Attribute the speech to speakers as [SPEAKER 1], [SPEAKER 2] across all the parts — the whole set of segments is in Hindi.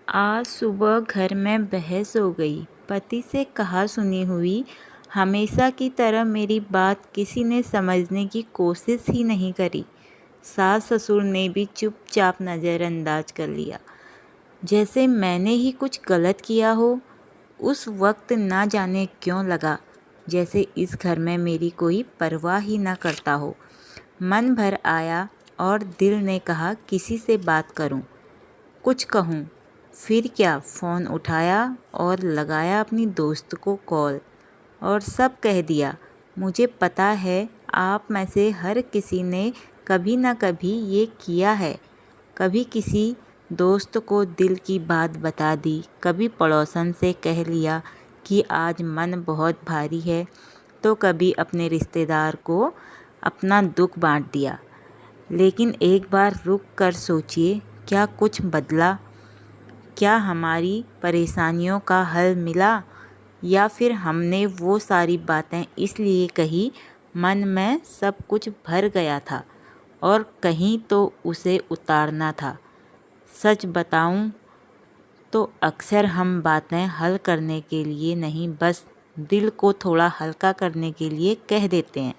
[SPEAKER 1] आज सुबह घर में बहस हो गई। पति से कहा सुनी हुई हमेशा की तरह मेरी बात किसी ने समझने की कोशिश ही नहीं करी। सास ससुर ने भी चुपचाप नज़रअंदाज कर लिया, जैसे मैंने ही कुछ गलत किया हो। उस वक्त ना जाने क्यों लगा जैसे इस घर में मेरी कोई परवाह ही ना करता हो। मन भर आया और दिल ने कहा किसी से बात करूं, कुछ कहूं। फिर क्या, फ़ोन उठाया और लगाया अपनी दोस्त को कॉल और सब कह दिया। मुझे पता है आप में से हर किसी ने कभी ना कभी ये किया है। कभी किसी दोस्त को दिल की बात बता दी, कभी पड़ोसन से कह लिया कि आज मन बहुत भारी है, तो कभी अपने रिश्तेदार को अपना दुख बांट दिया। लेकिन एक बार रुक कर सोचिए, क्या कुछ बदला? क्या हमारी परेशानियों का हल मिला, या फिर हमने वो सारी बातें इसलिए कही मन में सब कुछ भर गया था और कहीं तो उसे उतारना था। सच बताऊं तो अक्सर हम बातें हल करने के लिए नहीं, बस दिल को थोड़ा हल्का करने के लिए कह देते हैं।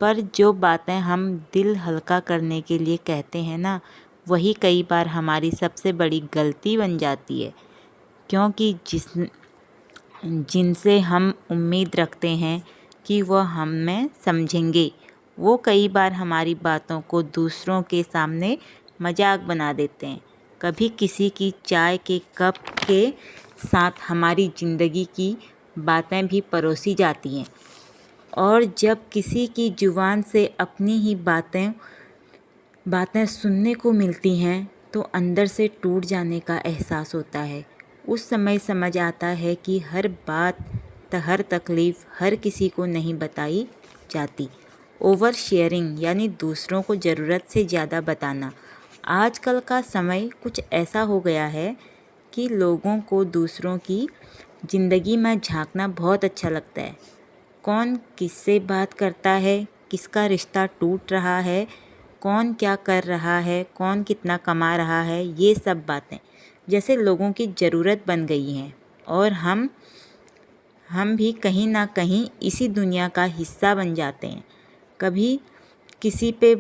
[SPEAKER 1] पर जो बातें हम दिल हल्का करने के लिए कहते हैं ना, वही कई बार हमारी सबसे बड़ी गलती बन जाती है। क्योंकि जिनसे हम उम्मीद रखते हैं कि वह हमें समझेंगे, वो कई बार हमारी बातों को दूसरों के सामने मजाक बना देते हैं। कभी किसी की चाय के कप के साथ हमारी ज़िंदगी की बातें भी परोसी जाती हैं, और जब किसी की जुबान से अपनी ही बातें सुनने को मिलती हैं तो अंदर से टूट जाने का एहसास होता है। उस समय समझ आता है कि हर बात, हर तकलीफ़ हर किसी को नहीं बताई जाती। ओवर शेयरिंग यानी दूसरों को ज़रूरत से ज़्यादा बताना। आजकल का समय कुछ ऐसा हो गया है कि लोगों को दूसरों की ज़िंदगी में झांकना बहुत अच्छा लगता है। कौन किससे बात करता है, किसका रिश्ता टूट रहा है, कौन क्या कर रहा है, कौन कितना कमा रहा है, ये सब बातें जैसे लोगों की ज़रूरत बन गई हैं। और हम भी कहीं ना कहीं इसी दुनिया का हिस्सा बन जाते हैं। कभी किसी पे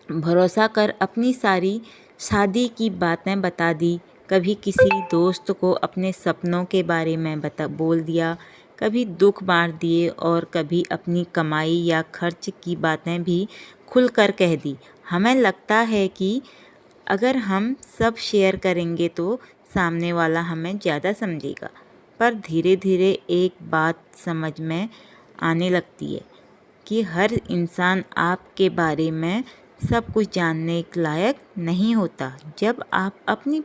[SPEAKER 1] भरोसा कर अपनी सारी शादी की बातें बता दी, कभी किसी दोस्त को अपने सपनों के बारे में बोल दिया, कभी दुख बांट दिए और कभी अपनी कमाई या खर्च की बातें भी खुलकर कह दी। हमें लगता है कि अगर हम सब शेयर करेंगे तो सामने वाला हमें ज़्यादा समझेगा, पर धीरे धीरे एक बात समझ में आने लगती है कि हर इंसान आपके बारे में सब कुछ जानने के लायक नहीं होता। जब आप अपनी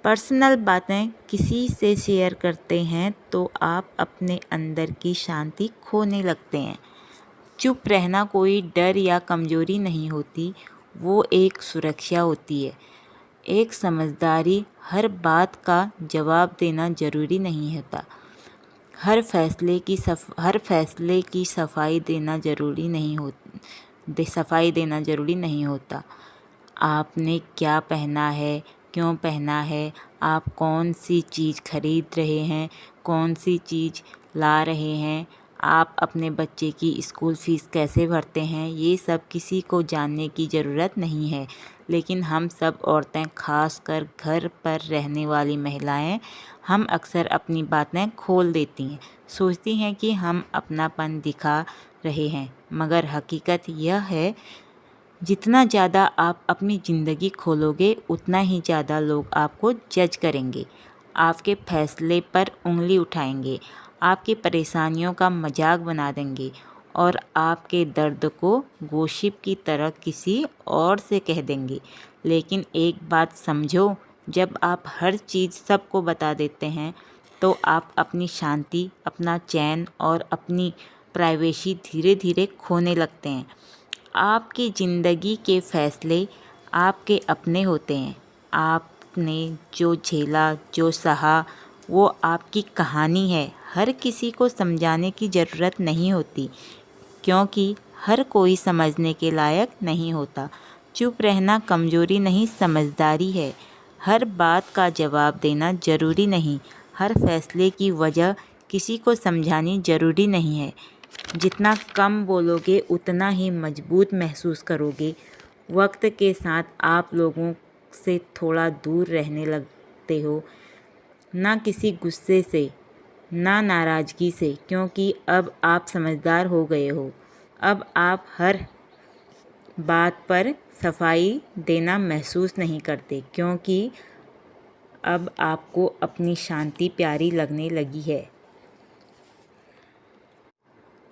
[SPEAKER 1] पर्सनल बातें किसी से शेयर करते हैं तो आप अपने अंदर की शांति खोने लगते हैं। चुप रहना कोई डर या कमज़ोरी नहीं होती, वो एक सुरक्षा होती है। एक समझदारी, हर बात का जवाब देना ज़रूरी नहीं होता। हर फैसले की सफाई देना ज़रूरी नहीं होता। आपने क्या पहना है, क्यों पहना है, आप कौन सी चीज़ खरीद रहे हैं, कौन सी चीज़ ला रहे हैं, आप अपने बच्चे की स्कूल फ़ीस कैसे भरते हैं, ये सब किसी को जानने की ज़रूरत नहीं है। लेकिन हम सब औरतें, खासकर घर पर रहने वाली महिलाएं, हम अक्सर अपनी बातें खोल देती हैं। सोचती हैं कि हम अपनापन दिखा रहे हैं, मगर हकीकत यह है जितना ज़्यादा आप अपनी ज़िंदगी खोलोगे उतना ही ज़्यादा लोग आपको जज करेंगे, आपके फैसले पर उंगली उठाएंगे, आपकी परेशानियों का मजाक बना देंगे और आपके दर्द को गॉसिप की तरह किसी और से कह देंगे। लेकिन एक बात समझो, जब आप हर चीज़ सबको बता देते हैं तो आप अपनी शांति, अपना चैन और अपनी प्राइवेसी धीरे धीरे खोने लगते हैं। आपकी ज़िंदगी के फैसले आपके अपने होते हैं। आपने जो झेला, जो सहा, वो आपकी कहानी है। हर किसी को समझाने की ज़रूरत नहीं होती, क्योंकि हर कोई समझने के लायक नहीं होता। चुप रहना कमज़ोरी नहीं, समझदारी है। हर बात का जवाब देना ज़रूरी नहीं, हर फैसले की वजह किसी को समझानी ज़रूरी नहीं है। जितना कम बोलोगे उतना ही मजबूत महसूस करोगे। वक्त के साथ आप लोगों से थोड़ा दूर रहने लगते हो, ना किसी गुस्से से, ना नाराज़गी से, क्योंकि अब आप समझदार हो गए हो। अब आप हर बात पर सफाई देना महसूस नहीं करते, क्योंकि अब आपको अपनी शांति प्यारी लगने लगी है।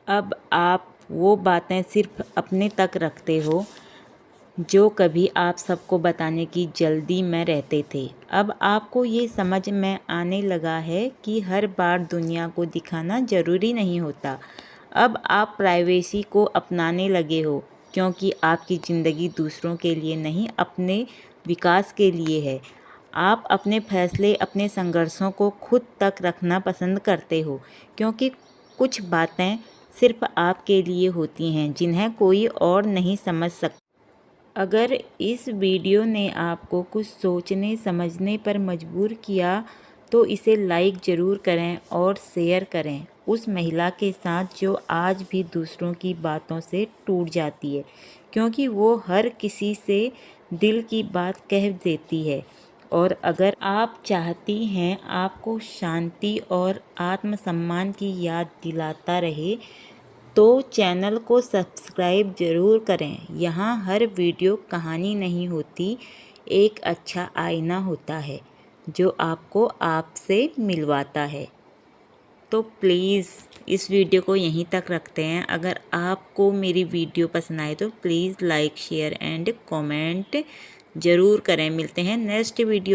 [SPEAKER 1] अब आप वो बातें सिर्फ अपने तक रखते हो जो कभी आप सबको बताने की जल्दी में रहते थे। अब आपको ये समझ में आने लगा है कि हर बार दुनिया को दिखाना ज़रूरी नहीं होता। अब आप प्राइवेसी को अपनाने लगे हो, क्योंकि आपकी ज़िंदगी दूसरों के लिए नहीं, अपने विकास के लिए है। आप अपने फैसले, अपने संघर्षों को खुद तक रखना पसंद करते हो, क्योंकि कुछ बातें सिर्फ आपके लिए होती हैं, जिन्हें कोई और नहीं समझ सकता। अगर इस वीडियो ने आपको कुछ सोचने समझने पर मजबूर किया तो इसे लाइक ज़रूर करें और शेयर करें उस महिला के साथ जो आज भी दूसरों की बातों से टूट जाती है, क्योंकि वो हर किसी से दिल की बात कह देती है। और अगर आप चाहती हैं आपको शांति और आत्मसम्मान की याद दिलाता रहे तो चैनल को सब्सक्राइब ज़रूर करें। यहाँ हर वीडियो कहानी नहीं होती, एक अच्छा आईना होता है जो आपको आपसे मिलवाता है। तो प्लीज़ इस वीडियो को यहीं तक रखते हैं। अगर आपको मेरी वीडियो पसंद आए तो please like share and comment ज़रूर करें। मिलते हैं नेक्स्ट वीडियो।